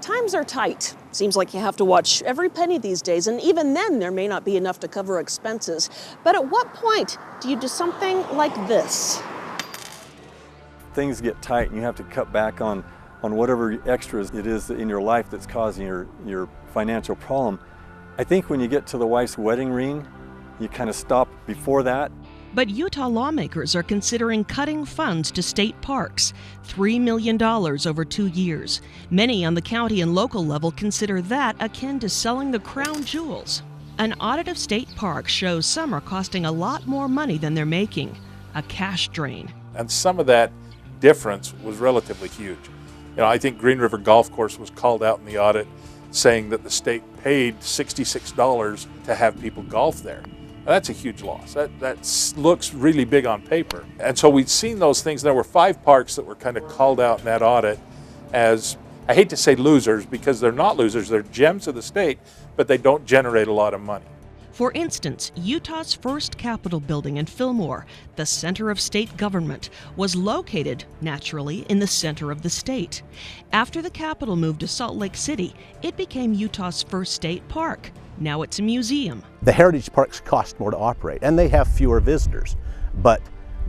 Times are tight. Seems like you have to watch every penny these days, and even then there may not be enough to cover expenses. But at what point do you do something like this? Things get tight and you have to cut back on whatever extras it is in your life that's causing your financial problem. I think when you get to the wife's wedding ring, you kind of stop before that. But Utah lawmakers are considering cutting funds to state parks, $3 million over 2 years. Many on the county and local level consider that akin to selling the crown jewels. An audit of state parks shows some are costing a lot more money than they're making, a cash drain. And some of that difference was relatively huge. I think Green River Golf Course was called out in the audit saying that the state paid $66 to have people golf there. That's a huge loss. That looks really big on paper. And so we'd seen those things. There were 5 parks that were kind of called out in that audit as, I hate to say losers because they're not losers, they're gems of the state, but they don't generate a lot of money. For instance, Utah's first Capitol building in Fillmore, the center of state government, was located, naturally, in the center of the state. After the Capitol moved to Salt Lake City, it became Utah's first state park. Now it's a museum. The heritage parks cost more to operate, and they have fewer visitors, but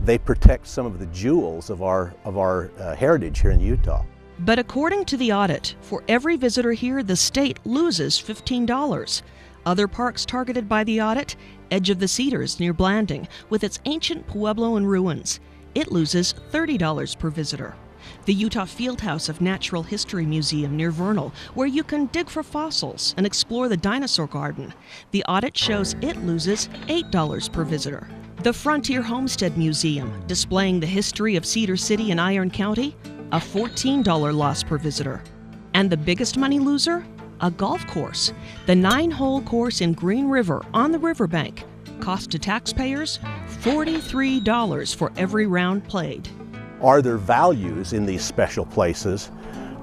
they protect some of the jewels of our heritage here in Utah. But according to the audit, for every visitor here, the state loses $15. Other parks targeted by the audit, Edge of the Cedars near Blanding, with its ancient pueblo and ruins. It loses $30 per visitor. The Utah Fieldhouse of Natural History Museum near Vernal, where you can dig for fossils and explore the dinosaur garden. The audit shows it loses $8 per visitor. The Frontier Homestead Museum, displaying the history of Cedar City and Iron County, a $14 loss per visitor. And the biggest money loser? A golf course. The 9-hole course in Green River on the riverbank. Cost to taxpayers, $43 for every round played. Are there values in these special places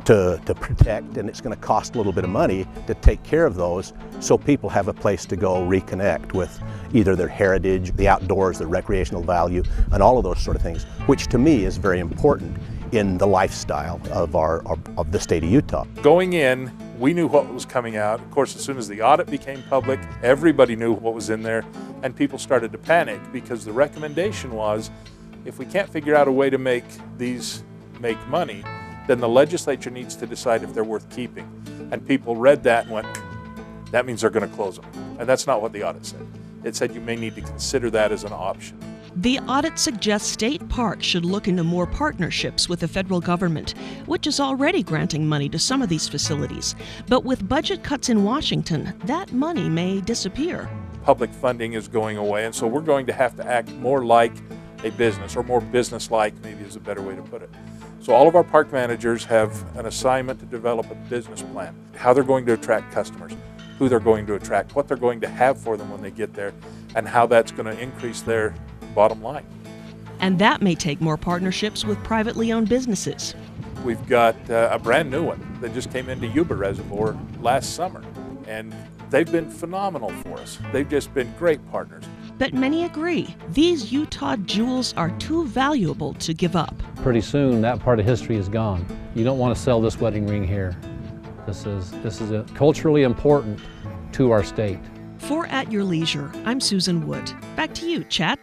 to protect, and it's going to cost a little bit of money to take care of those so people have a place to go reconnect with either their heritage, the outdoors, the recreational value, and all of those sort of things, which to me is very important in the lifestyle of the state of Utah. Going in, we knew what was coming out. Of course, as soon as the audit became public, everybody knew what was in there, and people started to panic because the recommendation was, if we can't figure out a way to make these make money, then the legislature needs to decide if they're worth keeping. And people read that and went, that means they're going to close them. And that's not what the audit said. It said you may need to consider that as an option. The audit suggests state parks should look into more partnerships with the federal government, which is already granting money to some of these facilities. But with budget cuts in Washington, that money may disappear. Public funding is going away, and so we're going to have to act more like a business, or more business-like, maybe is a better way to put it. So all of our park managers have an assignment to develop a business plan, how they're going to attract customers, who they're going to attract, what they're going to have for them when they get there, and how that's going to increase their bottom line. And that may take more partnerships with privately owned businesses. We've got a brand new one that just came into Yuba Reservoir last summer, and they've been phenomenal for us. They've just been great partners. But many agree, these Utah jewels are too valuable to give up. Pretty soon that part of history is gone. You don't want to sell this wedding ring here. This is culturally important to our state. For At Your Leisure, I'm Susan Wood. Back to you, Chad.